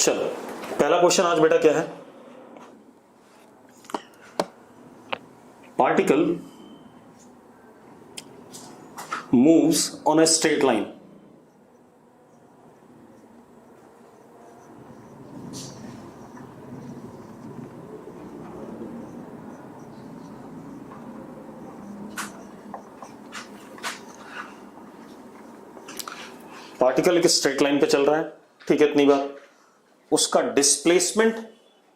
चलो पहला क्वेश्चन आज बेटा क्या है, particle moves on A straight line particle एक स्ट्रेट लाइन पे चल रहा है, ठीक है, इतनी बात। उसका डिस्प्लेसमेंट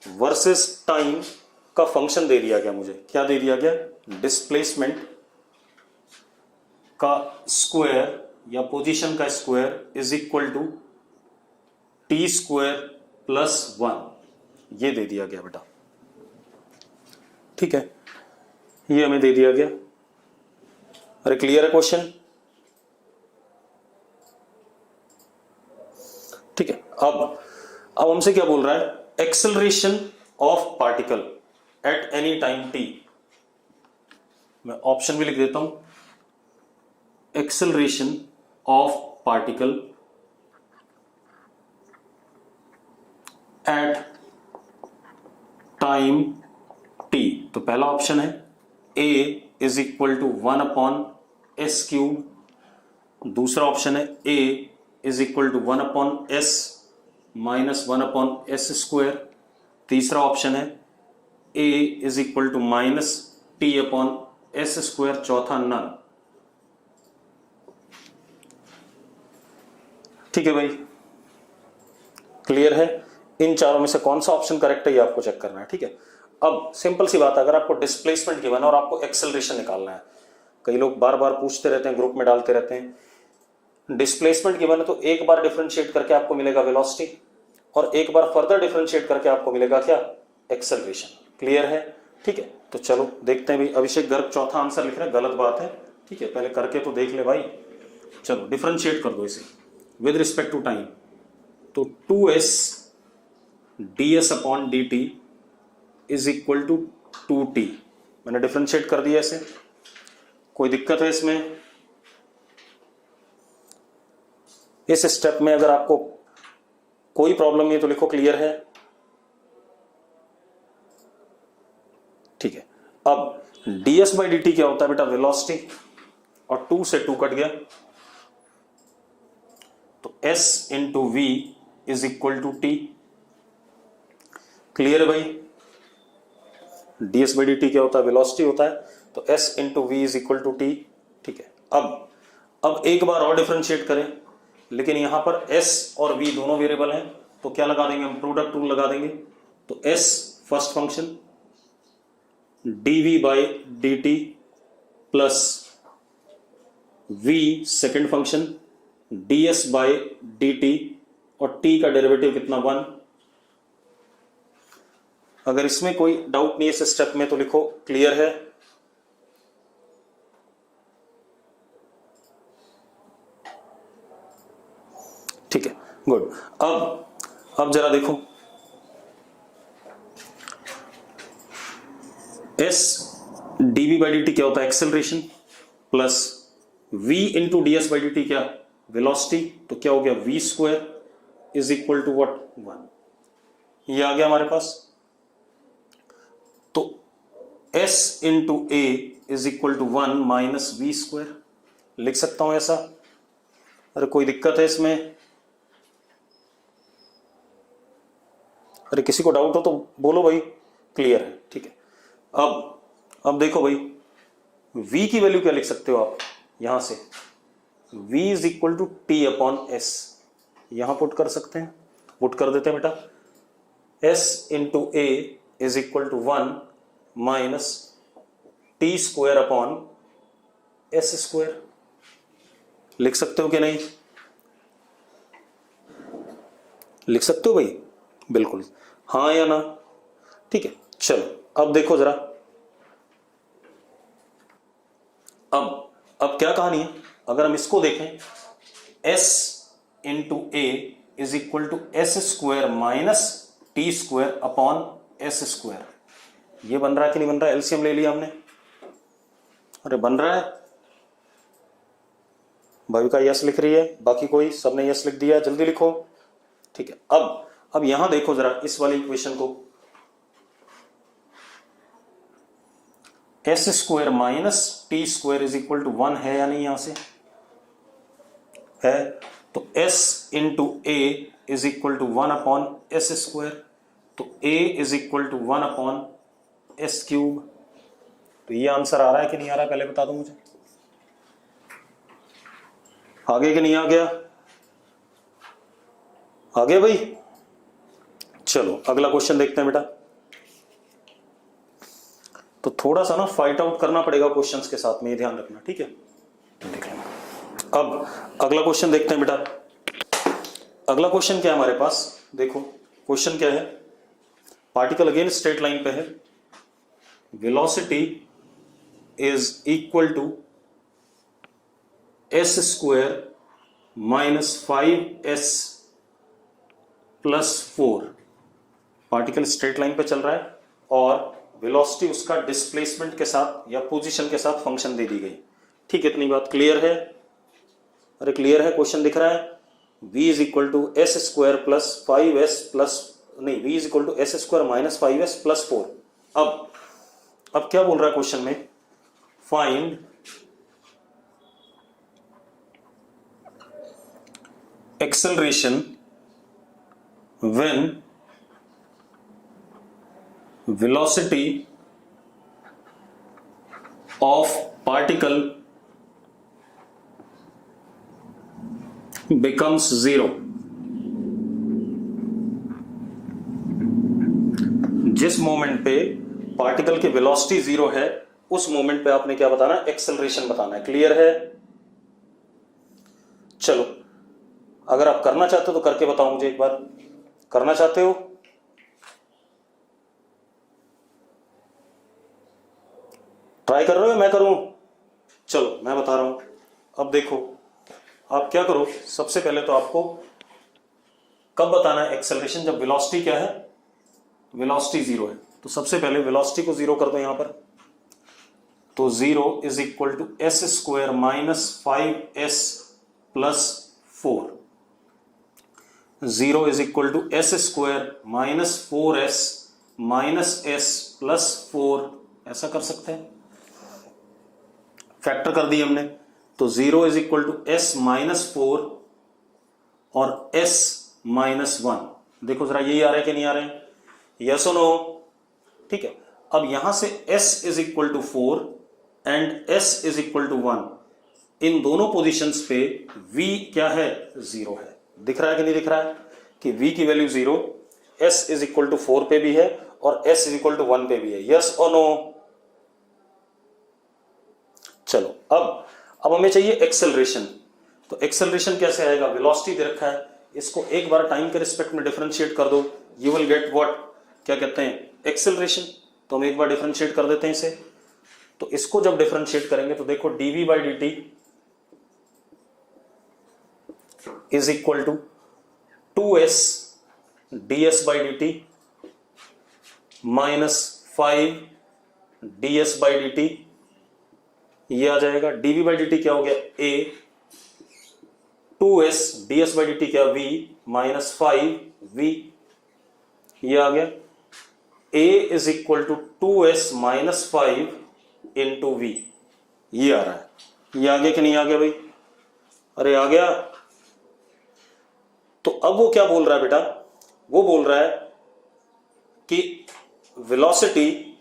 वर्सेस टाइम का फंक्शन दे दिया गया मुझे। क्या दे दिया गया? डिस्प्लेसमेंट का स्क्वायर या पोजीशन का square is equal to T square plus 1, ये दे दिया गया बेटा, ठीक है, ये हमें दे दिया गया। अरे क्लियर है क्वेश्चन? ठीक है। अब हमसे क्या बोल रहा है? Acceleration of particle at any time T. मैं ऑप्शन भी लिख देता हूं, acceleration of particle at time T. तो पहला ऑप्शन है A is equal to 1/s³। दूसरा ऑप्शन है A is equal to 1/s minus 1/s²। तीसरा ऑप्शन है a is equal to minus t/s²। चौथा नन। ठीक है भाई, क्लियर है? इन चारों में से कौन सा ऑप्शन करेक्ट है ये आपको चेक करना है, ठीक है। अब सिंपल सी बात है, अगर आपको डिस्प्लेसमेंट गिवन है और आपको एक्सेलरेशन निकालना है, कई लोग बार बार पूछते रहते हैं, ग्रुप में डालते रहते हैं, डिस्प्लेसमेंट गिवन है तो एक बार डिफरेंशिएट करके आपको मिलेगा वेलोसिटी और एक बार फर्दर डिफरेंशिएट करके आपको मिलेगा क्या? एक्सेलरेशन। क्लियर है? ठीक है, तो चलो देखते हैं भाई। अभिषेक गर्ग चौथा आंसर लिख रहे हैं, गलत बात है, ठीक है, पहले करके तो देख ले भाई। चलो डिफरेंशिएट कर दो इसे विद रिस्पेक्ट टू टाइम। तो 2s ds/dt is equal to 2t। मैंने डिफरेंशिएट कर दिया इसे। कोई दिक्कत है इसमें? इस स्टेप में अगर आपको कोई प्रॉब्लम नहीं है तो लिखो क्लियर है, ठीक है। अब ds/dt क्या होता है बेटा? वेलोसिटी, और 2 से 2 कट गया तो s into V is equal to T. Clear है भाई? ds/dt क्या होता है? वेलोसिटी होता है, तो s into V is equal to T, ठीक है। अब एक बार और डिफरेंशिएट करें, लेकिन यहां पर s और v दोनों वेरिएबल हैं, तो क्या लगा देंगे हम? प्रोडक्ट रूल लगा देंगे। तो s first function dv/dt plus v second function ds/dt, और t का डेरिवेटिव कितना? 1। अगर इसमें कोई डाउट नहीं है इस स्टेप में तो लिखो क्लियर है। ठीक है, गुड। अब जरा देखो, s dv/dt क्या होता है? Acceleration, plus v into ds/dt क्या? वेलोसिटी। तो क्या हो गया? v² is equal to what? 1। ये आ गया हमारे पास। तो s into a is equal to 1 minus v²। लिख सकता हूं ऐसा? अरे कोई दिक्कत है इसमें? अरे किसी को डाउट हो तो बोलो भाई, क्लियर है, ठीक है। अब देखो भाई, v की वैल्यू क्या लिख सकते हो आप यहां से? v is equal to t/s। यहां पुट कर सकते हैं, पुट कर देते हैं बेटा। s into a is equal to 1 minus t²/s²। लिख सकते हो कि नहीं? लिख सकते हो भाई? बिल्कुल, हाँ या ना? ठीक है, चलो अब देखो जरा। अब क्या कहानी है? अगर हम इसको देखें, s into A is equal to s² minus t²/s²। ये बन रहा है कि नहीं बन रहा है? एलसीएम ले लिया हमने। अरे बन रहा है। भाविका यस लिख रही है, बाकी कोई? सबने यस लिख दिया, जल्दी लिखो, ठीक है। अब यहां देखो जरा इस वाली इक्वेशन को, S square minus T square is equal to 1 है या नहीं, यहां से है, तो s into A is equal to 1 upon S square, तो a is equal to 1 upon S cube. तो ये आंसर आ रहा है कि नहीं आ रहा है, पहले बता दो मुझे, आ गया कि नहीं आ गया, आ गया भाई। चलो अगला क्वेश्चन देखते हैं बेटा। तो थोड़ा सा ना फाइट आउट करना पड़ेगा क्वेश्चंस के साथ में, ये ध्यान रखना, ठीक है। देख लेंगे। अब अगला क्वेश्चन देखते हैं बेटा। अगला क्वेश्चन क्या है हमारे पास, देखो क्वेश्चन क्या है, पार्टिकल अगेन स्ट्रेट लाइन पे है, velocity is equal to S square minus 5s plus 4। Particle straight line पे चल रहा है और वेलोसिटी उसका डिस्प्लेसमेंट के साथ या पोजीशन के साथ फंक्शन दे दी गई, ठीक है। इतनी बात क्लियर है, अरे क्लियर है, क्वेश्चन दिख रहा है, v is equal to S square plus 5s plus नहीं, v is equal to S square minus 5s plus 4। अब क्या बोल रहा है क्वेश्चन में, find acceleration when velocity of particle becomes 0। जिस मोमेंट पे पार्टिकल की वेलोसिटी 0 है उस मोमेंट पे आपने क्या बताना है, एक्सेलरेशन बताना है। क्लियर है, चलो अगर आप करना चाहते हो तो करके बताओ मुझे एक बार, करना चाहते हो, ट्राई कर रहे हो, मैं करूं, चलो मैं बता रहा हूं। अब देखो आप क्या करो, सबसे पहले तो आपको कब बताना है एक्सेलरेशन, जब वेलोसिटी क्या है, वेलोसिटी 0 है। तो सबसे पहले वेलोसिटी को 0 कर दो यहां पर, तो 0 is equal to S square minus 5s plus 4। 0 is equal to S square minus 4s minus s plus 4, ऐसा कर सकते हैं, फैक्टर कर दी हमने। तो 0 is equal to S minus 4 और s माइनस 1। देखो जरा यही आ रहा है कि नहीं आ रहे हैं, यस और नो, ठीक है। अब यहां से s is equal to 4 and s is equal to 1, इन दोनों पोजीशंस पे v क्या है, 0 है। दिख रहा है कि नहीं दिख रहा है कि v की value 0, s is equal to 4 पे भी है और s इज इक्वल टू 1 पे भी है, यस और नो। चलो अब हमें चाहिए एक्सेलरेशन। तो एक्सेलरेशन कैसे आएगा, वेलोसिटी दे रखा है, इसको एक बार टाइम के रिस्पेक्ट में डिफरेंशिएट कर दो, यू विल गेट व्हाट, क्या कहते हैं, एक्सेलरेशन। तो हम एक बार डिफरेंशिएट कर देते हैं इसे। तो इसको जब डिफरेंशिएट करेंगे तो देखो dv by dt is equal to 2s ds by dt minus 5 ds by dt, ये आ जाएगा। dv बाई dt क्या हो गया, a, 2s ds by dt क्या, v माइनस 5v, ये आ गया। a is equal to 2s minus 5 into v, ये आ रहा है, ये आ गया कि नहीं आ गया भाई, अरे आ गया। तो अब वो क्या बोल रहा है बेटा, वो बोल रहा है कि वेलोसिटी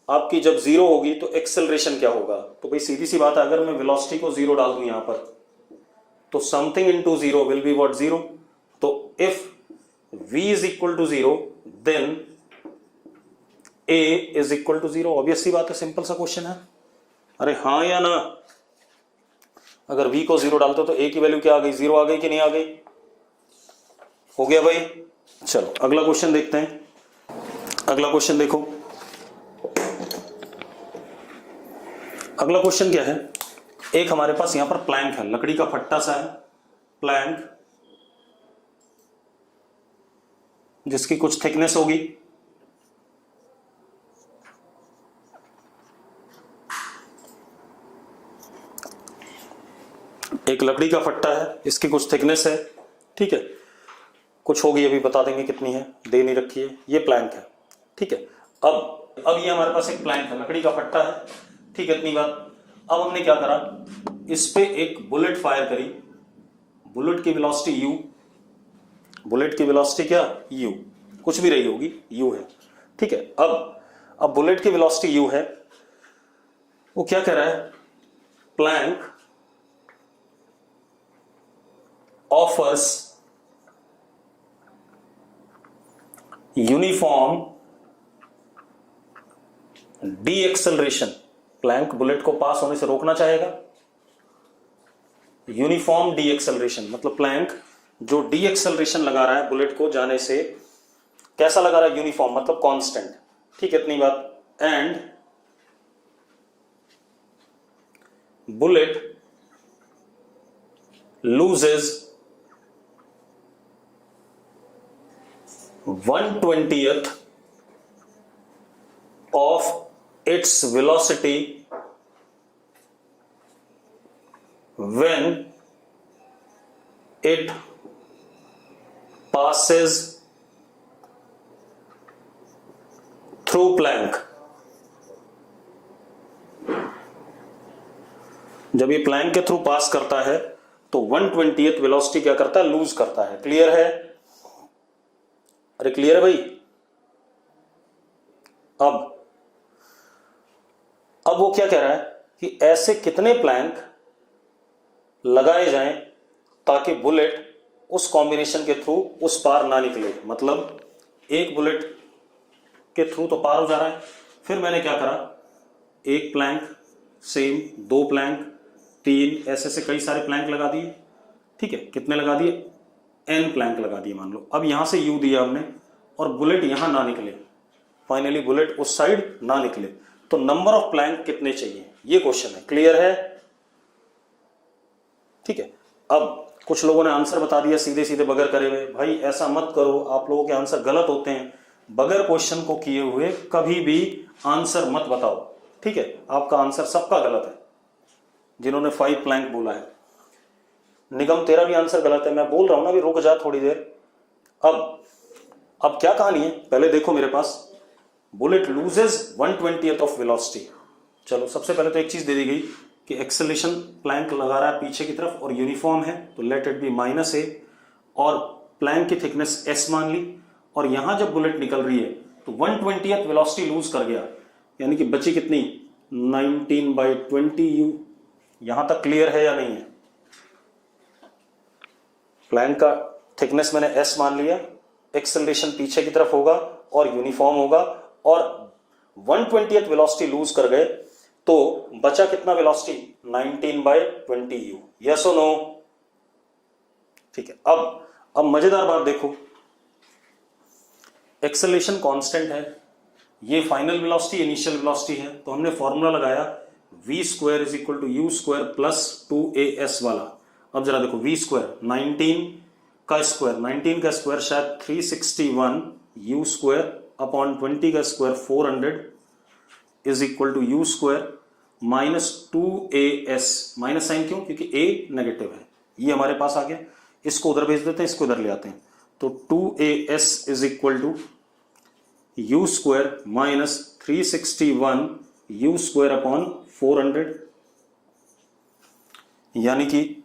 आपकी जब 0 होगी तो एक्सेलरेशन क्या होगा। तो भाई सीधी सी बात है, अगर मैं वेलोसिटी को 0 डाल दूं यहां पर, तो something into 0 will be what, 0। तो if v is equal to 0 then a is equal to 0। Obvious सी बात है, सिंपल सा क्वेश्चन है, अरे हाँ या ना। अगर v को 0 डालते तो a की वैल्यू क्या आ गई, 0 आ गई कि नहीं आ गई, हो गया भाई। चलो अगला क्वेश्चन देखते हैं। अगला क्वेश्चन देखो, अगला क्वेश्चन क्या है, एक हमारे पास यहां पर प्लैंक है, लकड़ी का फट्टा सा है, प्लैंक जिसकी कुछ थिकनेस होगी, एक लकड़ी का फट्टा है, इसकी कुछ थिकनेस है, ठीक है। कुछ होगी अभी बता देंगे कितनी है, दे नहीं रखी है, ये प्लैंक है, ठीक है। अब ये हमारे पास एक प्लैंक है, लकड़ी का पट्टा है, ठीक है, इतनी बात। अब हमने क्या करा, इस पे एक बुलेट फायर करी, बुलेट की वेलोसिटी u, बुलेट की वेलोसिटी क्या u, कुछ भी रही होगी u है, ठीक है। अब बुलेट की वेलोसिटी u है, वो क्या कह रहा है, plank offers uniform deceleration, plank bullet को पास होने से रोकना चाहेगा। यूनिफॉर्म डी एक्सेलरेशन मतलब प्लैंक जो डी एक्सेलरेशन लगा रहा है बुलेट को जाने से, कैसा लगा रहा है, यूनिफॉर्म मतलब कांस्टेंट, ठीक है, इतनी बात। And bullet loses 1/20th of its velocity when it passes through plank। जब ये प्लैंक के थ्रू पास करता है तो 1/20th वेलोसिटी क्या करता है, लूज करता है। क्लियर है, अरे क्लियर है भाई। अब वो क्या कह रहा है कि ऐसे कितने प्लैंक लगाए जाएं ताकि बुलेट उस कॉम्बिनेशन के थ्रू उस पार ना निकले, मतलब एक बुलेट के थ्रू तो पार हो जा रहा है, फिर मैंने क्या करा, एक प्लैंक सेम, दो प्लैंक, तीन, ऐसे से कई सारे प्लैंक लगा दिए, ठीक है, कितने लगा दिए, n प्लैंक लगा दिए मान लो। अब यहां से u दिया हमने और बुलेट यहां ना निकले, फाइनली बुलेट उस साइड ना निकले, तो नंबर ऑफ प्लैंक कितने चाहिए, ये क्वेश्चन है। क्लियर है, ठीक है। अब कुछ लोगों ने आंसर बता दिया सीधे सीधे बगैर करे हुए, भाई ऐसा मत करो, आप लोगों के आंसर गलत होते हैं, बगैर क्वेश्चन को किए हुए कभी भी आंसर मत बताओ, ठीक है, आपका आंसर सबका गलत है। जिन्होंने 5 प्लैंक बोला है, निगम तेरा भी आंसर गलत है, मैं बोल रहा हूं ना, अभी रुक जा थोड़ी देर। अब क्या कहानी है, पहले देखो मेरे पास, bullet loses 1/20th of velocity. चलो सबसे पहले तो एक चीज दे दी गई कि एक्सेलरेशन प्लैंक लगा रहा है पीछे की तरफ और यूनिफॉर्म है, तो लेट इट बी -a, और प्लैंक की थिकनेस s मान ली, और यहां जब बुलेट निकल रही है तो 1/20th वेलोसिटी लूज कर गया, यानी कि बची कितनी, 19/20u। यहां तक क्लियर है या नहीं है? प्लैंक का थिकनेस मैंने s मान लिया, एक्सेलरेशन पीछे की तरफ होगा और यूनिफॉर्म होगा, और 1/20th वेलोसिटी लूज कर गए, तो बचा कितना वेलोसिटी, 19/20u। यस और नो? ठीक है। अब मजेदार बात देखो, एक्सेलरेशन कांस्टेंट है, ये फाइनल वेलोसिटी इनिशियल वेलोसिटी है, तो हमने फॉर्मूला लगाया v² = u² + 2as वाला। अब जरा देखो, v², 19 का स्क्वायर शायद 361 u² अपॉन 20 का square 400 = u² - 2as, minus sign क्यों, क्योंकि a नेगेटिव है, ये हमारे पास आ गया, इसको उधर भेज देते हैं, इसको इधर ले आते हैं, तो 2as = u² - 361 u² अपॉन 400, यानी कि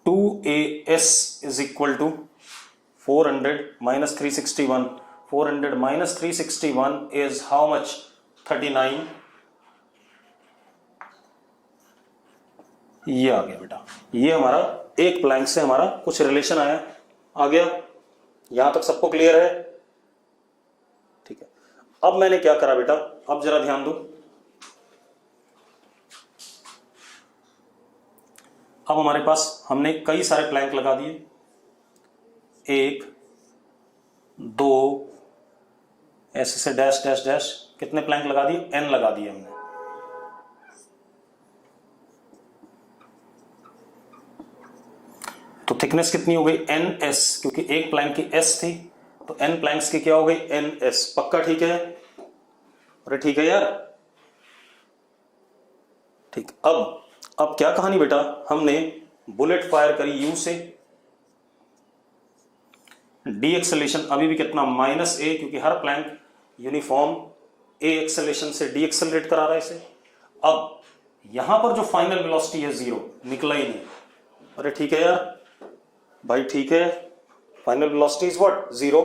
2as = 400 - 361, 400 - 361 is how much, 39। ये आ गया बेटा, ये हमारा एक प्लैंक से हमारा कुछ रिलेशन आया, आ गया, यहां तक सबको क्लियर है? ठीक है। अब मैंने क्या करा बेटा, अब जरा ध्यान दो, अब हमारे पास हमने कई सारे प्लैंक लगा दिए, 1 2 ऐसे से डैश डैश डैश, कितने प्लैंक लगा दिए, n लगा दिए हमने। तो थिकनेस कितनी हो गई, ns, क्योंकि एक प्लैंक की s थी, तो n प्लैंक्स की क्या हो गई, ns। पक्का ठीक है? अरे ठीक है यार, ठीक। अब क्या कहानी बेटा, हमने बुलेट फायर करी u से, डी एक्सेलरेशन अभी भी कितना माइनस ए, क्योंकि हर प्लैंक यूनिफॉर्म ए एक्सेलरेशन से डी एक्सेलरेट करा रहा है इसे। अब यहां पर जो फाइनल वेलोसिटी है 0, निकला ही नहीं। अरे ठीक है यार भाई, ठीक है, फाइनल वेलोसिटी इज व्हाट 0,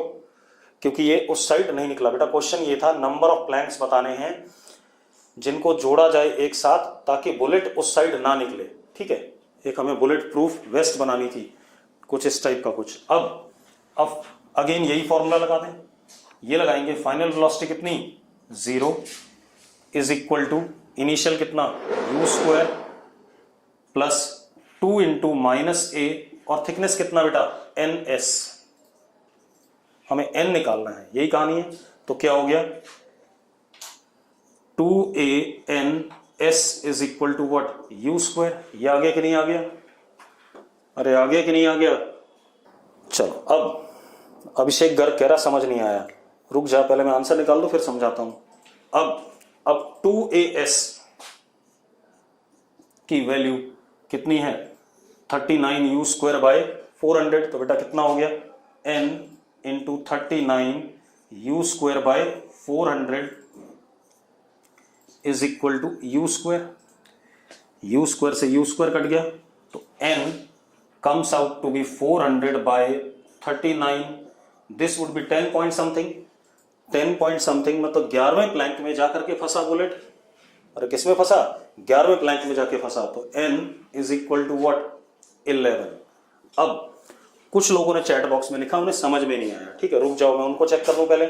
क्योंकि ये उस साइड नहीं निकला। बेटा क्वेश्चन ये था नंबर ऑफ प्लैंक्स बताने हैं जिनको जोड़ा जाए एक साथ ताकि बुलेट उस साइड ना निकले। ठीक है, एक हमें बुलेट प्रूफ वेस्ट बनानी थी, कुछ इस टाइप का कुछ। अब अगेन यही फॉर्मूला लगा दें, ये लगाएंगे फाइनल वेलोसिटी कितनी 0 इज इक्वल टू इनिशियल कितना u square plus 2 into minus a, और थिकनेस कितना बेटा ns, हमें n निकालना है, यही कहानी है। तो क्या हो गया 2ans is equal to what u square. ये आ गया कि नहीं आ गया? अरे आ गया कि नहीं आ गया? चलो अब अभिषेक गर्ग कह रहा समझ नहीं आया, रुक जा पहले मैं आंसर निकाल दूं फिर समझाता हूं। अब 2as की वैल्यू कितनी है 39 u स्क्वायर बाय 400, तो बेटा कितना हो गया n into 39 u square by 400 is equal to u square. u square से u स्क्वायर कट गया तो n comes out to be 400 by 39, this would be 10 point something, 10 point something, मतलब 11वें Planck में जाकर के फंसा बुलेट। अरे किस में फंसा? 11वें प्लैंक में जाके फंसा, तो n is equal to what 11। अब कुछ लोगों ने चैट बॉक्स में लिखा, उन्हें समझ में नहीं आया। ठीक है, रुक जाओ मैं उनको चेक कर लूं पहले,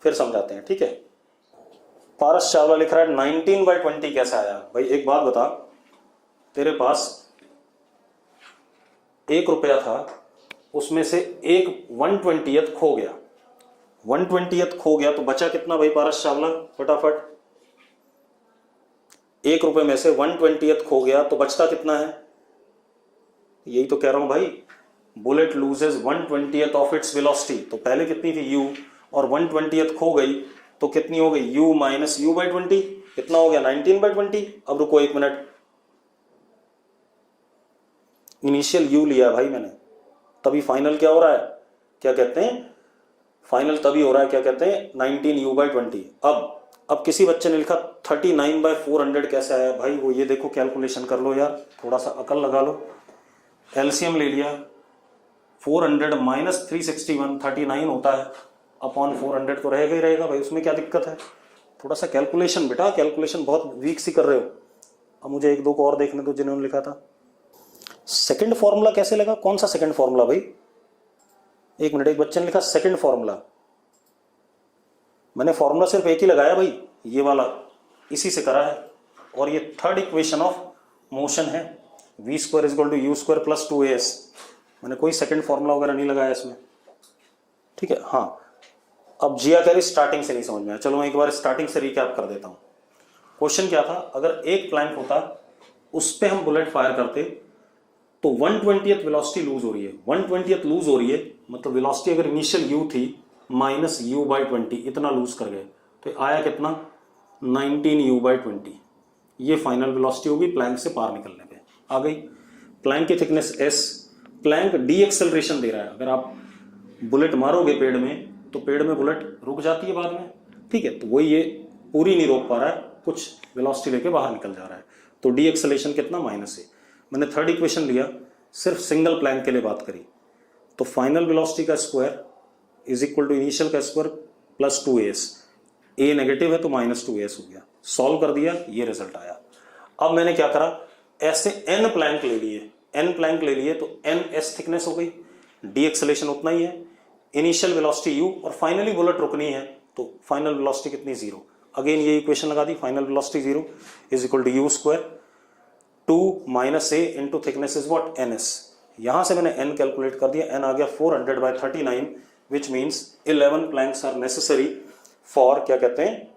फिर समझाते हैं। ठीक है, पारस चावला लिख रहा है 19/20 कैसा आया? भाई एक बात बता, तेरे पास 1 रुपया था, उसमें से एक 1/20 खो गया, 1/20 खो गया तो बचा कितना भाई पारस चावला? फटाफट 1 रुपए में से 1/20 खो गया तो बचता कितना है? यही तो कह रहा हूं भाई, bullet loses 1/20 of its velocity. तो पहले कितनी थी u, और 1/20 खो गई तो कितनी हो गई u माइनस u/20, कितना हो गया 19/20। अब रुको 1 मिनट, इनिशियल u लिया भाई मैंने, तभी फाइनल क्या हो रहा है, क्या कहते हैं फाइनल तभी हो रहा है, क्या कहते हैं 19u/20। अब किसी बच्चे ने लिखा 39/400 कैसे आया? भाई वो ये देखो, कैलकुलेशन कर लो यार, थोड़ा सा अकल लगा लो। एलसीएम ले लिया, 400 माइनस 361 39 होता है, अपॉन 400 तो रहेगा ही रहेगा भाई, उसमें क्या दिक्कत है? थोड़ा सा कैलकुलेशन बेटा, कैलकुलेशन बहुत वीक सी कर रहे हो। अब मुझे 1-2 को और देखने दो जिन्होंने लिखा था। सेकंड फॉर्मूला कैसे लगा? कौन सा सेकंड फॉर्मूला भाई? 1 मिनट, एक बच्चे ने लिखा सेकंड फॉर्मूला, मैंने फॉर्मूला सिर्फ एक ही लगाया भाई, ये वाला, इसी से करा है। और ये थर्ड इक्वेशन ऑफ मोशन है, v square is equal to u square plus 2as। मैंने कोई सेकंड फॉर्मूला वगैरह नहीं लगाया इसमें। ठीक है, हाँ अब जिया कह रही स्टार्टिंग से नहीं समझ में आया, चलो मैं एक बार स्टार्टिंग से रिकैप कर देता हूँ। क्वेश्चन क्या था, अगर एक प्लैंक होता उस पर हम बुलेट फायर करते तो 1/20 वेलोसिटी लूज हो रही है, 1/20 लूज हो रही है, मतलब वेलोसिटी अगर इनिशियल u थी माइनस u/20, इतना लूज कर गए तो आया कितना 19u/20। ये फाइनल वेलोसिटी होगी प्लैंक से पार निकलने पे, आ गई। प्लैंक की thickness s, plank the acceleration दे रहा है, अगर आप बुलेट मारोगे पेड़ में तो पेड़ में बुलेट रुक जाती है बाद में। ठीक है, तो वही ये पूरी नहीं रोक पा रहा है, कुछ वेलोसिटी लेके बाहर निकल जा रहा है, तो डी एक्सेलरेशन कितना माइनस है। मैंने थर्ड इक्वेशन लिया, सिर्फ सिंगल प्लैंक के लिए बात करी, तो फाइनल वेलोसिटी का square is equal to initial का square plus 2as, a negative है तो माइनस 2as हो गया। सॉल्व कर दिया, ये रिजल्ट आया। अब मैंने क्या करा, ऐसे n प्लैंक ले लिए, n प्लैंक ले लिए तो ns थिकनेस हो गई, डी एक्सेलरेशन उतना ही है, इनिशियल वेलोसिटी u, और फाइनली बुलेट रुकनी है तो फाइनल वेलोसिटी कितनी 0। अगेन ये इक्वेशन लगा दी, final velocity 0 is equal to u square 2 minus a into thickness is what ns। यहां से मैंने n कैलकुलेट कर दिया, n आ गया 400/39, which means 11 planks are necessary for, क्या कहते हैं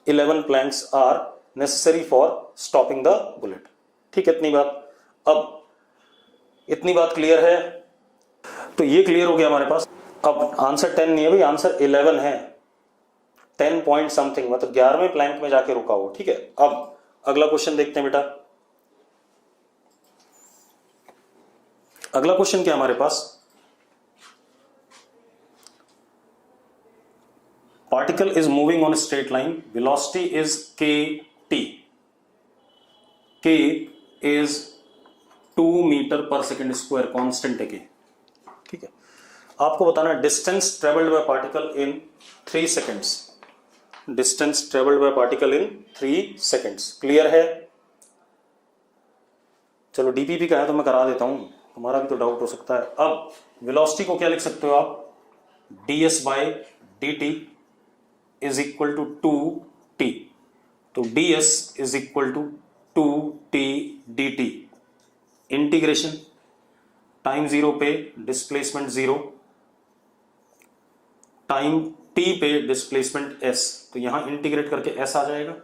11 planks are necessary for stopping the bullet. ठीक है, इतनी बात। अब इतनी बात क्लियर है, तो ये क्लियर हो गया हमारे पास। अब आंसर 10 नहीं है भाई, आंसर 11 है, 10 पॉइंट समथिंग, मतलब 11वें प्लैंक में जाके रुका हो। ठीक है, अब अगला क्वेश्चन देखते हैं बेटा। अगला क्वेश्चन क्या है हमारे पास, particle is moving on straight line, velocity is K T, K is 2 metre per second square, constant है के, ठीक है। आपको बताना है distance travelled by particle in 3 seconds, distance travelled by particle in 3 seconds. Clear है? चलो DPP का है तो मैं करा देता हूं, तुम्हारा भी तो डाउट हो सकता है। अब वेलोसिटी को क्या लिख सकते हो आप, ds by d t is equal to 2t, तो ds is equal to 2t dt, integration time 0 पे डिस्प्लेसमेंट 0, टाइम t पे डिस्प्लेसमेंट s, तो यहां इंटीग्रेट करके s आ जाएगा,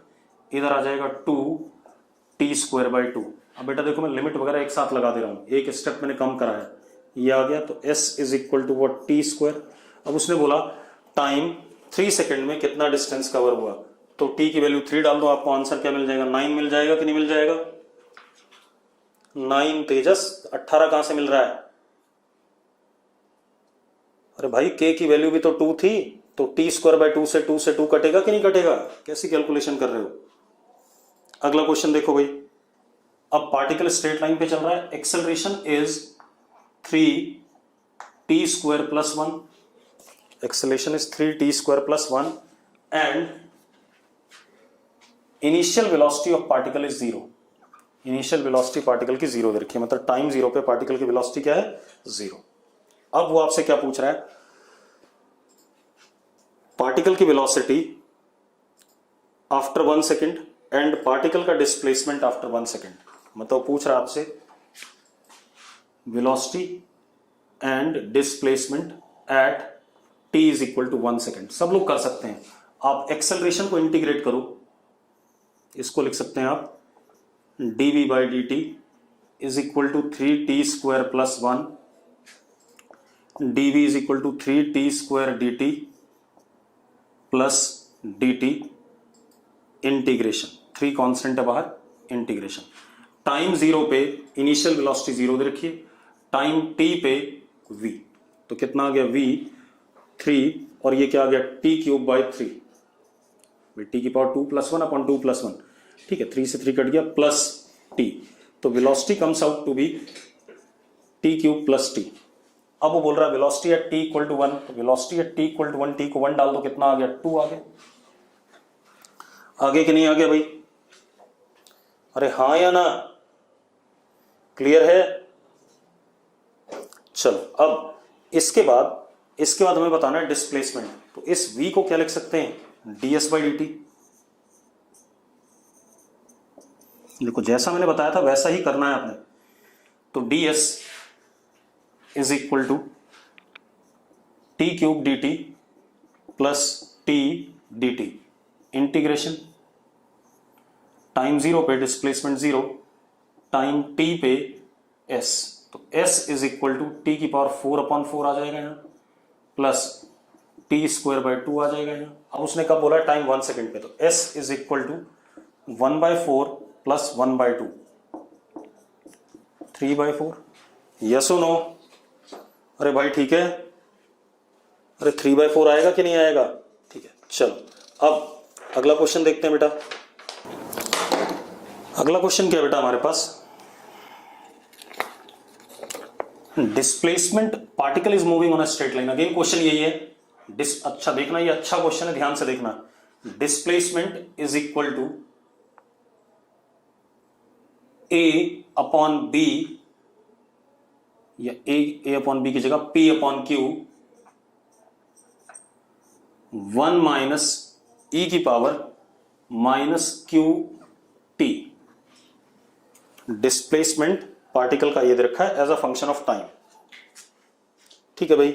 इधर आ जाएगा 2t स्क्वायर बाई 2। अब बेटा देखो मैं लिमिट वगैरह एक साथ लगा दे रहा हूं, एक स्टेप मैंने कम करा है, ये आ गया, तो s is equal to what, t square. अब उसने बोला टाइम 3 सेकेंड में कितना डिस्टेंस कवर हुआ, तो t की वैल्यू 3 डाल दो, आपको आंसर क्या मिल जाएगा, 9 मिल जाएगा कि नहीं मिल जाएगा, 9 तेजस, 18 कहां से मिल रहा है, अरे भाई k की वैल्यू भी तो 2 थी, तो t स्क्वायर बाय 2 से 2 कटेगा कि नहीं कटेगा, कैसी कैलकुलेशन कर रहे हो। अगला क्वेश्चन देखो भाई, अब पार्टिकल स्ट्रेट लाइन पे चल रहा है, acceleration is 3t square plus 1, acceleration is 3t square plus 1 and initial velocity of particle is 0, initial velocity particle की 0 दे रखी है, मतलब टाइम 0 पे पार्टिकल की वेलोसिटी क्या है, 0। अब वो आपसे क्या पूछ रहा है, पार्टिकल की velocity after 1 second and particle का डिस्प्लेसमेंट आफ्टर 1 सेकेंड, मतलब पूछ रहा है आपसे velocity and displacement at t is equal to 1 second. सब लोग कर सकते हैं, आप एक्सेलरेशन को इंटीग्रेट करो, इसको लिख सकते हैं आप dv by d t is equal to 3t square plus 1, dv is equal to 3t square d t plus d t, integration 3 constant है बाहर, इंटीग्रेशन टाइम 0 पे इनिशियल वेलोसिटी 0 दे रखिए, टाइम t पे v, तो कितना आ गया v 3, और ये क्या आ गया t क्यूब बाई 3, t की पावर 2 प्लस 1 अपॉन 2 प्लस 1, ठीक है, 3 से 3 कट गया, प्लस t, तो velocity comes out to be t cube plus t। अब वो बोल रहा है velocity at t equal to 1, तो velocity at t equal to 1, t को 1 डाल दो, कितना आ गया 2 आ गया, आगे कि नहीं आ गया भाई, अरे हाँ या ना, क्लियर है। चलो अब इसके बाद हमें बताना है डिस्प्लेसमेंट, तो इस v को क्या लिख सकते हैं, ds बाई डी टी। देखो जैसा मैंने बताया था वैसा ही करना है आपने, तो ds is equal to t cube d t plus t d t, integration time 0 पे डिस्प्लेसमेंट 0, टाइम t पे s, तो s is equal to t की पावर 4 अपॉन 4 आ जाएगा यहाँ, प्लस टी स्क्वायर बाई 2 आ जाएगा यहाँ। अब उसने कब बोला, टाइम 1 सेकेंड पे, तो s इज इक्वल टू 1/4 प्लस 1/2, 3/4, यस और नो, अरे भाई ठीक है, अरे 3/4 आएगा कि नहीं आएगा, ठीक है। चलो अब अगला क्वेश्चन देखते हैं बेटा, अगला क्वेश्चन क्या है बेटा हमारे पास, displacement particle is moving on a straight line, again question यही है, अच्छा देखना, ये अच्छा क्वेश्चन है, ध्यान से देखना, displacement is equal to a upon b, या a अपॉन b की जगह p upon q, 1 minus e की power minus q t, displacement particle का ये दे रखा है as a function of time, ठीक है भाई,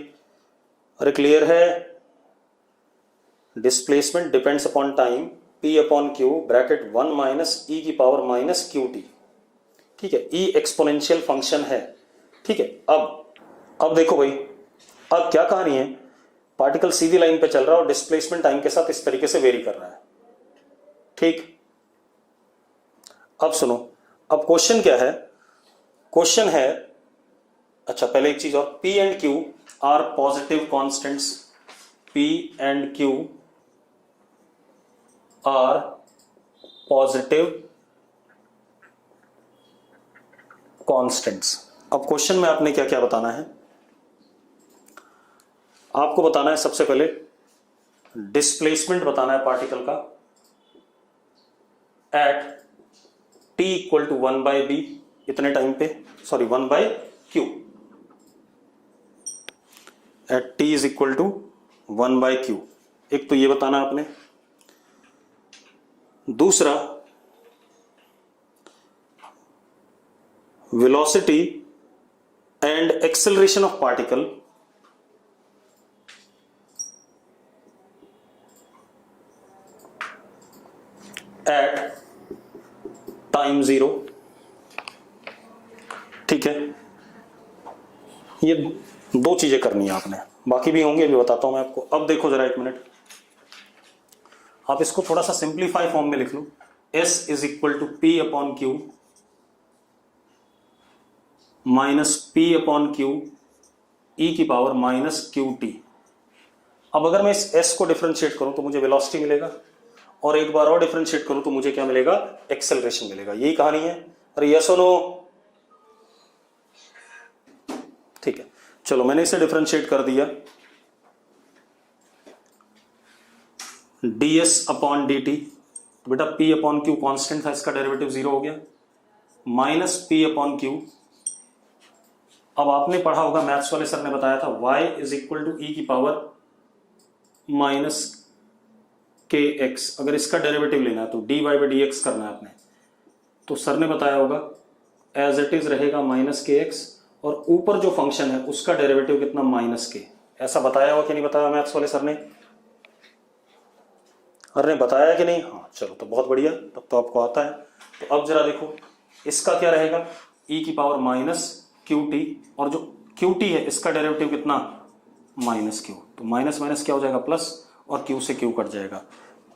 अरे क्लियर है, displacement depends upon time, p upon q bracket 1 minus e की पावर माइनस क्यू टी, ठीक है, e एक्सपोनेंशियल फंक्शन है, ठीक है। अब देखो भाई, अब क्या कहानी है, पार्टिकल सीधी लाइन पे चल रहा है और डिस्प्लेसमेंट टाइम के साथ इस तरीके से वेरी कर रहा है, ठीक। अब सुनो, अब क्वेश्चन क्या है, क्वेश्चन है अच्छा पहले एक चीज और, P and Q are positive constants, P and Q are positive constants. अब क्वेश्चन में आपने क्या क्या बताना है, आपको बताना है सबसे पहले डिस्प्लेसमेंट बताना है पार्टिकल का eight t equal to 1/b इतने टाइम पे, sorry 1/q, at t is equal to 1/q। एक तो ये बताना है आपने। दूसरा velocity and acceleration of particle at time 0। ठीक है, ये दो चीजें करनी है आपने, बाकी भी होंगे, अभी बताता हूं मैं आपको। अब देखो जरा एक मिनट, आप इसको थोड़ा सा सिंप्लीफाई फॉर्म में लिख लो। S is equal to P upon Q minus P upon Q e की पावर माइनस QT। अब अगर मैं इस S को डिफरेंशिएट करूं तो मुझे वेलोसिटी मिलेगा, और एक बार और डिफरेंशिएट करूं तो मुझे क्या मिलेगा, एक्सेलरेशन मिलेगा। यही कहानी है। अरे यस और नो? ठीक है, चलो मैंने इसे डिफरेंशिएट कर दिया। ds अपॉन dt, तो बेटा p अपॉन क्यू कॉन्स्टेंट था, इसका डेरिवेटिव 0 हो गया, माइनस p अपॉन क्यू। अब आपने पढ़ा होगा, मैथ्स वाले सर ने बताया था y is equal to e की पावर माइनस kx। अगर इसका डेरिवेटिव लेना है तो dy बाई dx करना है आपने, तो सर ने बताया होगा एज इट इज रहेगा माइनस kx, और ऊपर जो फंक्शन है उसका डेरिवेटिव कितना, माइनस k। ऐसा बताया होगा कि नहीं बताया मैथ्स वाले सर ने? अरे बताया कि नहीं? हाँ चलो, तो बहुत बढ़िया, तब तो आपको आता है। तो अब जरा देखो, इसका क्या रहेगा, e की पावर माइनस QT, और जो QT है इसका डेरिवेटिव कितना, माइनस Q। तो माइनस माइनस क्या हो जाएगा, प्लस, और Q से Q कट जाएगा,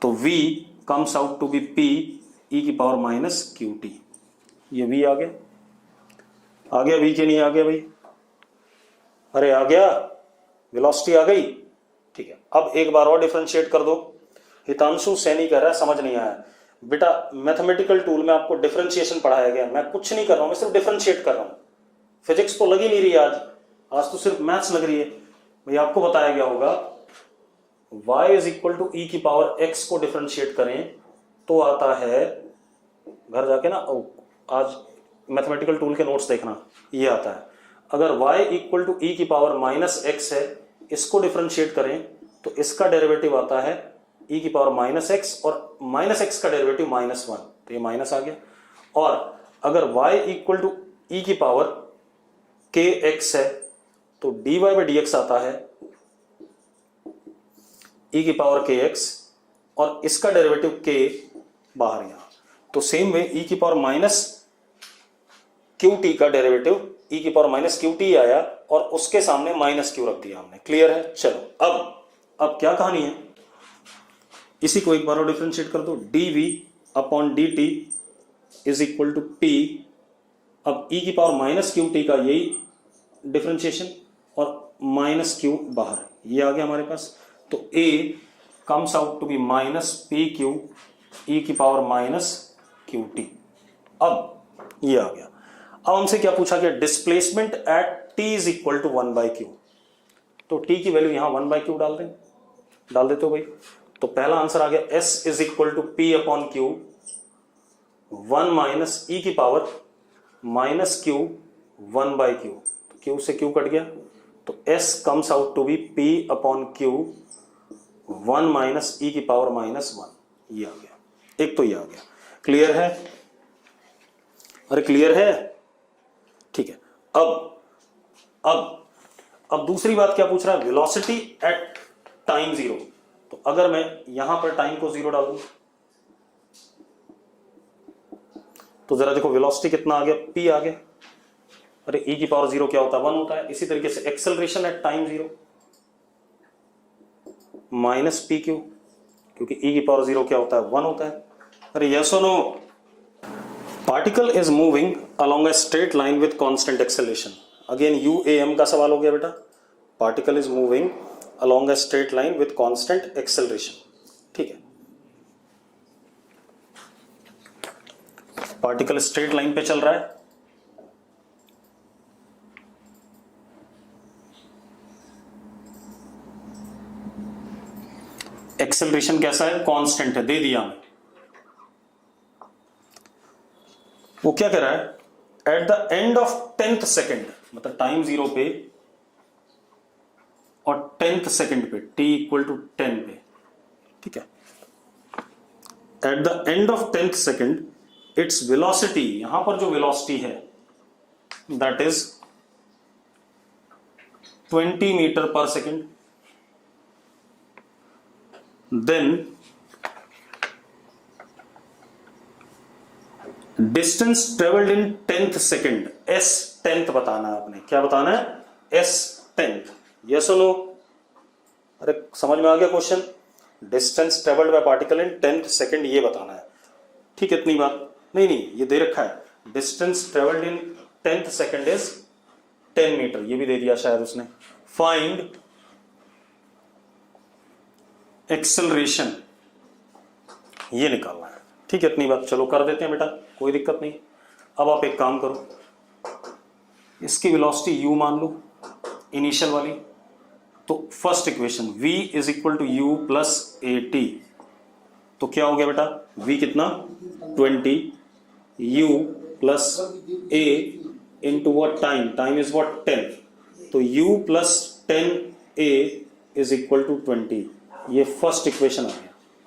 तो V comes out to be P e की पावर माइनस QT। ये V आ गया, आ गया V के नहीं आ गया भाई? अरे आ गया, वेलोसिटी आ गई। ठीक है, अब एक बार और डिफरेंशिएट कर दो। हितांशु सैनी कह रहा है समझ नहीं आया। बेटा मैथमेटिकल टूल में आपको डिफरेंशिएशन पढ़ाया गया, मैं कुछ नहीं कर रहा हूं, मैं सिर्फ डिफरेंशिएट कर रहा हूं। फिजिक्स तो लगी नहीं रही आज तो सिर्फ मैथ्स लग रही है। भाई आपको बताया गया होगा y is equal to e की पावर x को डिफरेंशिएट करें तो आता है, घर जाके ना आज मैथमेटिकल टूल के नोट्स देखना, ये आता है। अगर y इक्वल टू e की पावर माइनस x है, इसको डिफरेंशिएट करें तो इसका डेरिवेटिव आता है e की पावर माइनस एक्स, और माइनस एक्स का डेरिवेटिव माइनस 1, तो ये माइनस आ गया। और अगर y इक्वल टू e की पावर kx है तो dy बाई dx आता है e की पावर kx, और इसका डेरिवेटिव k बाहर यहां। तो सेम वे e की पावर माइनस qt का डेरिवेटिव e की पावर माइनस qt आया, और उसके सामने माइनस q रख दिया हमने। क्लियर है? चलो अब क्या कहानी है, इसी को एक बार और डिफरेंशिएट कर दो। dv upon dt is equal to p। अब e की पावर माइनस QT का यही डिफरेंशिएशन, और माइनस q बाहर, ये आ गया हमारे पास। तो a comes out to be minus PQ e की पावर माइनस QT। अब ये आ गया। अब हमसे क्या पूछा गया, displacement at t is equal to 1/q। तो t की वैल्यू यहां 1/q डाल देते हो भाई। तो पहला आंसर आ गया s is equal to p upon q, 1 minus e की पावर माइनस q 1/q। तो q से q कट गया, तो s comes out to be p upon q 1 minus e की पावर माइनस 1। ये आ गया, एक तो ये आ गया। क्लियर है? अरे क्लियर है? ठीक है। अब दूसरी बात क्या पूछ रहा है, वेलोसिटी एट टाइम 0। तो अगर मैं यहां पर टाइम को 0 डाल दूं तो जरा देखो वेलोसिटी कितना आ गया, p आ गया। अरे e की पावर 0 क्या होता है, 1 होता है। इसी तरीके से acceleration at time 0 minus pq, क्योंकि e की पावर 0 क्या होता है, 1 होता है। अरे यस और no? Particle is moving along a straight line with constant acceleration. Again UAM का सवाल हो गया बेटा, particle is moving along a straight line with constant acceleration. ठीक है, पार्टिकल स्ट्रेट लाइन पे चल रहा है, एक्सेलरेशन कैसा है, कांस्टेंट है, दे दिया हमें। वो क्या कह रहा है, at the end of 10th second, मतलब टाइम 0 पे और 10th सेकेंड पे, t = 10 पे, ठीक है, at the end of 10th second its velocity, यहां पर जो वेलोसिटी है that is 20 metre per second, then distance travelled in 10th second, s 10th बताना है आपने, क्या बताना है, s 10th, यस और नो। अरे समझ में आ गया question, distance travelled by particle in 10th second, ये बताना है। ठीक है, इतनी बात नहीं, ये दे रखा है, distance travelled in 10th second is 10 metre, ये भी दे दिया शायद उसने। फाइंड एक्सेलरेशन, ये निकालना है। ठीक है, इतनी बात, चलो कर देते हैं बेटा, कोई दिक्कत नहीं। अब आप एक काम करो, इसकी वेलोसिटी u मान लो, इनिशियल वाली, तो first equation v = u + at, तो क्या हो गया बेटा, v कितना 20, u + a into what time is what 10, तो u + 10a = 20, ये फर्स्ट इक्वेशन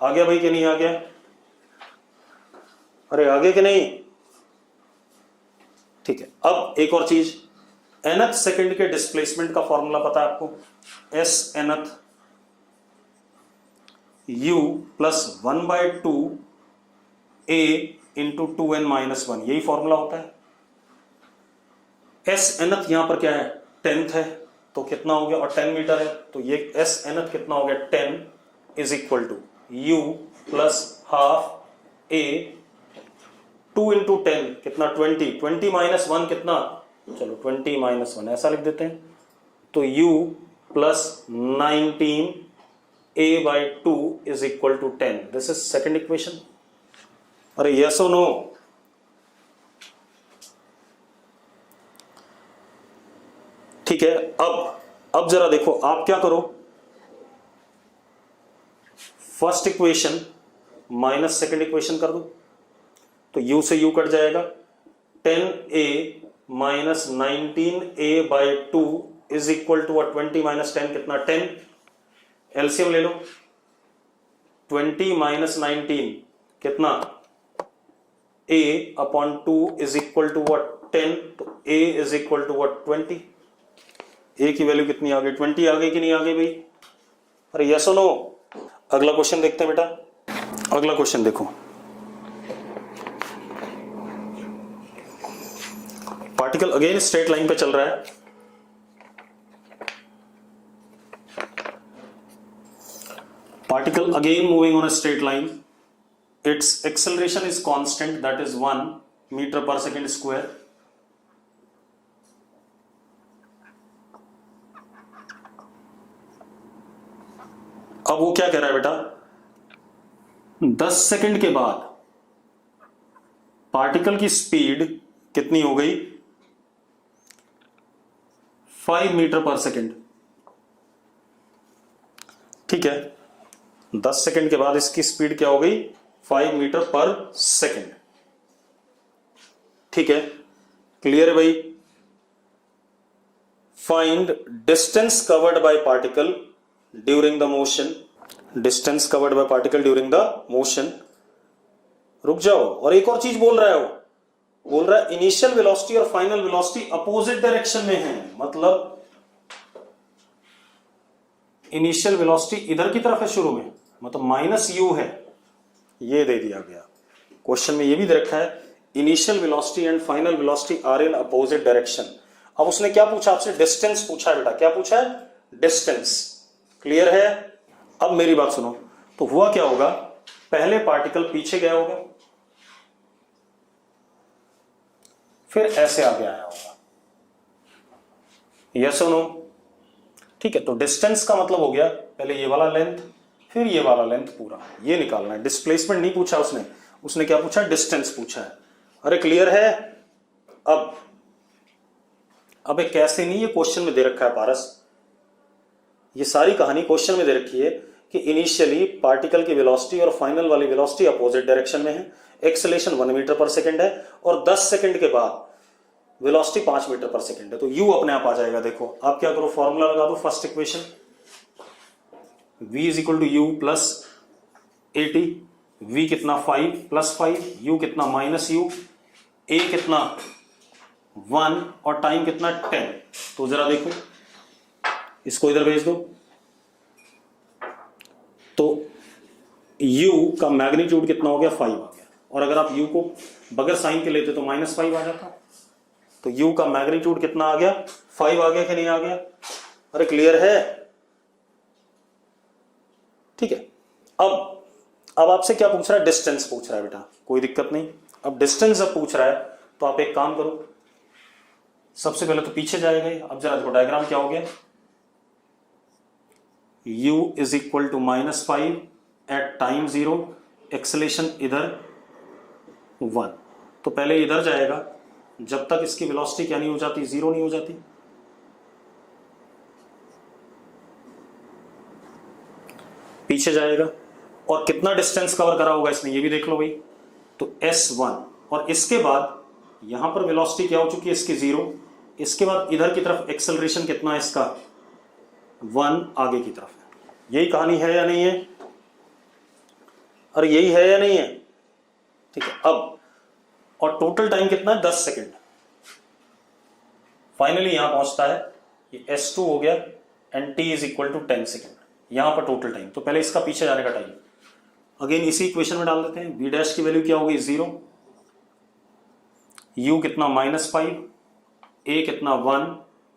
आ गया भाई कि नहीं आ गया, अरे आगे कि नहीं। ठीक है, अब एक और चीज, nth सेकंड के डिस्प्लेसमेंट का फॉर्मूला पता है आपको, s nth u + 1/2 a × 2n - 1, यही फॉर्मूला होता है। s nth यहां पर क्या है, 10th है, तो कितना हो गया, और 10 मीटर है, तो ये s nth कितना हो गया, 10 = u + ½ a, 2 × 10 कितना 20, 20 - 1 कितना, चलो 20 - 1 ऐसा लिख देते हैं, तो u + 19 a/2 = 10, this is second equation. अरे यस और नो, ठीक है। अब जरा देखो, आप क्या करो, first equation minus second equation कर दो, तो u से u कट जाएगा, 10a - 19a/2 = 20 - 10 कितना 10, एलसीएम ले लो, 20 - 19 कितना, a/2 = what 10, तो a = what 20, a की वैल्यू कितनी आ गई, 20 आ गई कि नहीं आ गई भाई, अरे यस और नो। अगला क्वेश्चन देखते हैं बेटा, अगला क्वेश्चन देखो, पार्टिकल अगेन स्ट्रेट लाइन पे चल रहा है, particle again moving on a straight line, its acceleration is constant, that is 1 meter per second square, अब वो क्या कह रहा है बेटा, 10 सेकंड के बाद पार्टिकल की स्पीड कितनी हो गई, 5 मीटर पर सेकंड, ठीक है, 10 सेकंड के बाद इसकी स्पीड क्या हो गई, 5 मीटर पर सेकंड, ठीक है, क्लियर है भाई। Find distance covered by particle during the motion, distance covered by particle during the motion, रुक जाओ, और एक और चीज बोल रहा है, वो बोल रहा है इनिशियल वेलोसिटी और फाइनल वेलोसिटी अपोजिट डायरेक्शन में है, मतलब इनिशियल वेलोसिटी इधर की तरफ है शुरू में, मतलब -u है, ये दे दिया गया क्वेश्चन में, ये भी दे रखा है initial velocity and final velocity are in opposite direction. अब उसने क्या पूछा आपसे, डिस्टेंस पूछा है बेटा, क्या पूछा है, डिस्टेंस, क्लियर है। अब मेरी बात सुनो, तो हुआ क्या होगा, पहले पार्टिकल पीछे गया होगा, फिर ऐसे आगे आया होगा, यस और नो? ठीक है, तो डिस्टेंस का मतलब हो गया पहले ये वाला लेंथ फिर ये वाला लेंथ पूरा, ये निकालना है। डिस्प्लेसमेंट नहीं पूछा उसने, उसने क्या पूछा? डिस्टेंस पूछा है। अरे क्लियर है? अब एक कैसे नहीं, ये क्वेश्चन में दे रखा है पारस, ये सारी कहानी क्वेश्चन में दे रखी है कि इनिशियली पार्टिकल की वेलोसिटी और फाइनल वाली वेलोसिटी अपोजिट डायरेक्शन में है, एक्सेलेरेशन 1 मीटर पर सेकंड है और 10 सेकंड के बाद वेलोसिटी 5 मीटर पर सेकंड है। तो u अपने आप आ जाएगा। देखो आप क्या करो, फॉर्मूला लगा दो first equation, v is equal to u plus 80, v कितना 5 प्लस 5, u कितना माइनस u, a कितना 1 और टाइम कितना 10। तो जरा देखो इसको इधर भेज दो, तो u का मैग्नीट्यूड कितना हो गया? 5 आ गया। और अगर आप u को बगैर साइन के लेते तो -5 आ जाता। तो u का मैग्नीट्यूड कितना आ गया? 5 आ गया कि नहीं आ गया? अरे क्लियर है? ठीक है। अब आपसे क्या पूछ रहा है? डिस्टेंस पूछ रहा है बेटा, कोई दिक्कत नहीं। अब डिस्टेंस जब पूछ रहा है तो आप एक काम करो, सबसे पहले तो पीछे जाएगा। अब जरा देखो डायग्राम क्या हो गया, u is equal to -5 at time 0, acceleration इधर 1। तो पहले इधर जाएगा जब तक इसकी वेलोसिटी क्या नहीं हो जाती? 0 नहीं हो जाती। पीछे जाएगा और कितना डिस्टेंस कवर करा होगा इसने, ये भी देख लो भाई। तो s1 और इसके बाद यहां पर वेलोसिटी क्या हो चुकी है इसकी? 0। इसके बाद इधर की तरफ एक्सेलरेशन कितना है इसका? 1 आगे की तरफ है। यही कहानी है या नहीं है? अरे यही है या नहीं है? ठीक है। अब और टोटल टाइम कितना है? 10 सेकंड। फाइनली यहां पहुंचता है, ये s2 हो गया and t is equal to 10 second, यहां पर टोटल टाइम। तो पहले इसका पीछे जाने का टाइम अगेन इसी इक्वेशन में डाल देते हैं। v डैश की वैल्यू क्या होगी? 0, u कितना -5, a कितना 1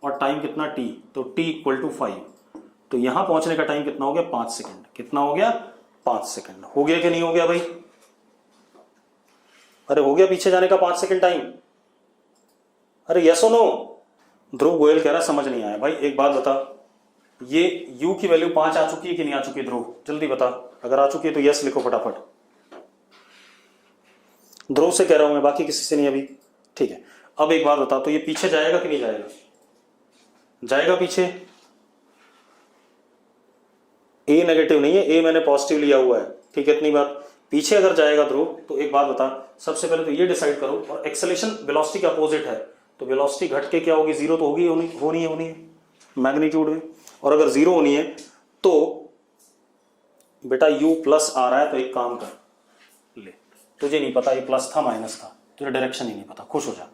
और टाइम कितना t, तो t इक्वल टू 5। तो यहां पहुंचने का टाइम कितना हो गया? 5 सेकंड। कितना हो गया? 5 सेकंड। हो गया कि नहीं हो गया भाई? अरे हो गया पीछे जाने का 5 सेकंड टाइम। अरे यस और नो? ध्रुव गोयल कह रहा समझ नहीं आया। भाई एक बात बता, ये u की वैल्यू 5 आ चुकी है कि नहीं आ चुकी है? ध्रुव जल्दी बता, अगर आ चुकी है तो यस लिखो फटाफट। ध्रुव से कह रहा हूं मैं, बाकी किसी से नहीं अभी। ठीक है। अब एक बात बता, तो ये पीछे जाएगा कि नहीं जाएगा? जाएगा पीछे। a नेगेटिव नहीं है, a मैंने पॉजिटिव लिया हुआ है। ठीक है, इतनी बात। पीछे अगर जाएगा ध्रुव तो एक बात बता, सबसे पहले तो ये डिसाइड करो, और एक्सेलेरेशन वेलोसिटी के अपोजिट है तो वेलोसिटी घट के क्या होगी? 0 तो होगी, होनी है मैग्नीट्यूड में। और अगर 0 होनी है तो बेटा u प्लस आ रहा है, तो एक काम कर ले, तुझे नहीं पता ये प्लस था माइनस था, तुझे डायरेक्शन ही नहीं पता, खुश हो जा।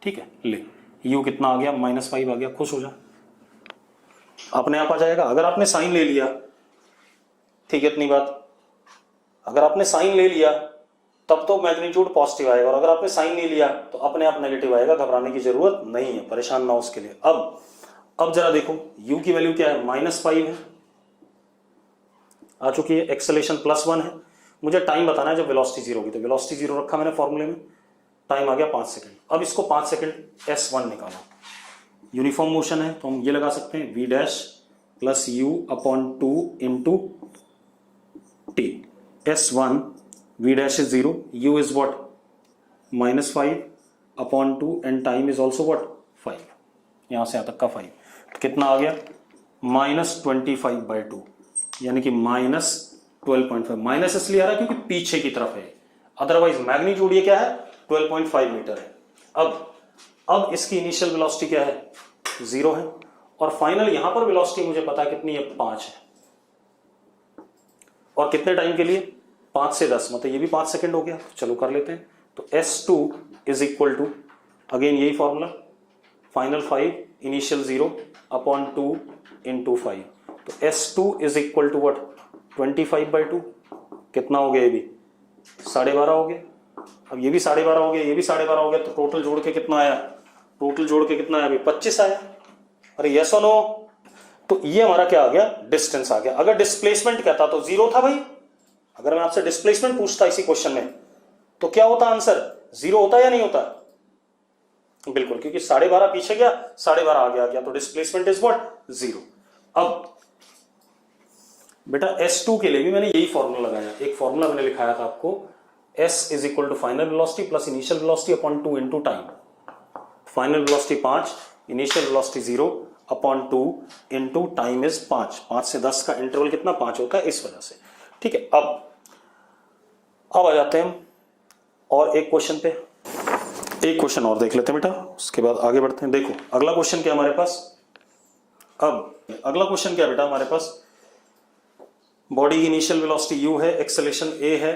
ठीक है, ले u कितना आ गया? -5 आ गया, खुश हो जा, अपने आप आ जाएगा। अगर आपने साइन ले लिया, ठीक है इतनी बात, अगर आपने साइन ले लिया तब तो मैग्नीट्यूड पॉजिटिव आएगा, और अगर आपने साइन नहीं लिया तो अपने आप नेगेटिव आएगा। घबराने की जरूरत नहीं है, परेशान ना हो उसके लिए। अब जरा देखो u की वैल्यू क्या है? -5 है, आ चुकी है। एक्सेलेरेशन +1 है। मुझे टाइम बताना है जब वेलोसिटी 0 होगी। तो वेलोसिटी 0 रखा मैंने फॉर्मूले में, टाइम आ गया 5 सेकंड। अब इसको 5 सेकंड s1 निकालो। यूनिफॉर्म मोशन है तो हम ये लगा सकते हैं v dash plus u upon 2 into t। s1 v dash is 0, u is what? -5 upon 2 and time is also what? 5। यहां से यहां तक का 5, तो कितना आ गया? -25/2, यानी कि -12.5। माइनस इसलिए आ रहा है क्योंकि पीछे की तरफ है, अदरवाइज मैग्नीट्यूड ये क्या है? 12.5 मीटर है। अब इसकी इनिशियल वेलोसिटी क्या है? 0 है, और फाइनल यहां पर वेलोसिटी मुझे पता है कितनी है? 5 है। और कितने टाइम के लिए? 5 से 10, मतलब ये भी 5 सेकंड हो गया। तो चलो कर लेते हैं। तो s2 is equal to, again यही formula, final 5 initial 0 upon 2 into 5। तो s2 is equal to what? 25/2। कितना हो गया? ये भी 12.5 हो गया। अब ये भी 12.5 हो गया, ये भी 12.5 हो गया, तो टोटल जोड़ के कितना आया? टोटल जोड़ के कितना आया अभी? 25 आया। अरे यस और नो? तो ये हमारा क्या आ गया? डिस्टेंस आ गया। अगर डिस्प्लेसमेंट कहता तो 0 था भाई। अगर मैं आपसे डिस्प्लेसमेंट पूछता इसी क्वेश्चन में तो क्या होता आंसर? 0 होता या नहीं होता? बिल्कुल, क्योंकि 12.5 पीछे गया, 12.5 आगे आ गया, तो डिस्प्लेसमेंट इज व्हाट, 0। अब बेटा S2 के लिए भी मैंने यही फॉर्मूला लगाया, एक फॉर्मूला मैंने लिखाया था आपको, S is equal to final velocity plus initial velocity upon 2 into time. Final velocity 5, initial velocity 0 upon 2 into time is 5। 5 से 10 का इंटरवल कितना, 5 होता है, इस वजह से। ठीक है, अब आ जाते हैं हम और एक क्वेश्चन पे, एक क्वेश्चन और देख लेते हैं बेटा, उसके बाद आगे बढ़ते हैं। देखो अगला क्वेश्चन क्या हमारे पास, अब अगला क्वेश्चन क्या बेटा हमारे पास, बॉडी की इनिशियल वेलोसिटी u है, एक्सेलरेशन a है,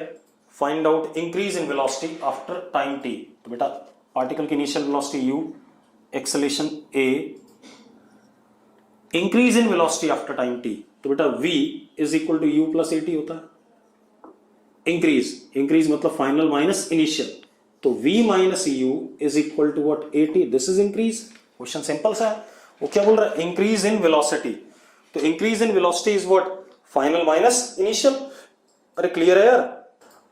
find out increase in velocity after time t। तो बेटा पार्टिकल की initial velocity u, acceleration a, increase in velocity after time t, तो बेटा v is equal to u plus at होता है। Increase मतलब फाइनल माइनस इनिशियल, तो v minus u is equal to what, at, this is increase. Question simple सा है, वो क्या बोल रहा है, इंक्रीज इन वेलोसिटी, तो increase in velocity is what, final minus initial. अरे क्लियर है यार।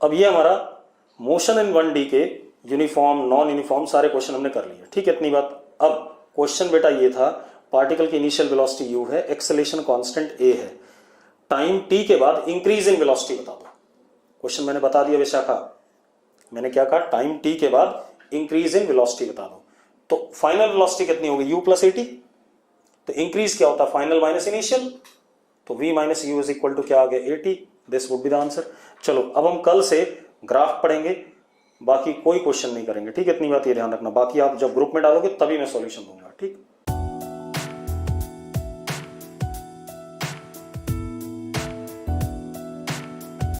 अब ये हमारा मोशन इन 1D के यूनिफॉर्म नॉन यूनिफॉर्म सारे क्वेश्चन हमने कर लिए, ठीक है, इतनी बात। अब क्वेश्चन बेटा ये था, पार्टिकल की इनिशियल वेलोसिटी u है, एक्सेलरेशन कांस्टेंट a है, टाइम t के बाद इंक्रीज इन वेलोसिटी बता दो। क्वेश्चन मैंने बता दिया विशाखा, मैंने क्या कहा, टाइम t के बाद इंक्रीज इन वेलोसिटी बता दो। तो फाइनल वेलोसिटी कितनी होगी, u प्लस at, तो इंक्रीज क्या होता है, फाइनल माइनस इनिशियल, तो v minus u is equal to क्या आ गया, at, this would be the answer. चलो अब हम कल से ग्राफ पढ़ेंगे, बाकी कोई क्वेश्चन नहीं करेंगे, ठीक है, इतनी बात ये ध्यान रखना। बाकी आप जब ग्रुप में डालोगे तभी मैं सॉल्यूशन दूंगा, ठीक।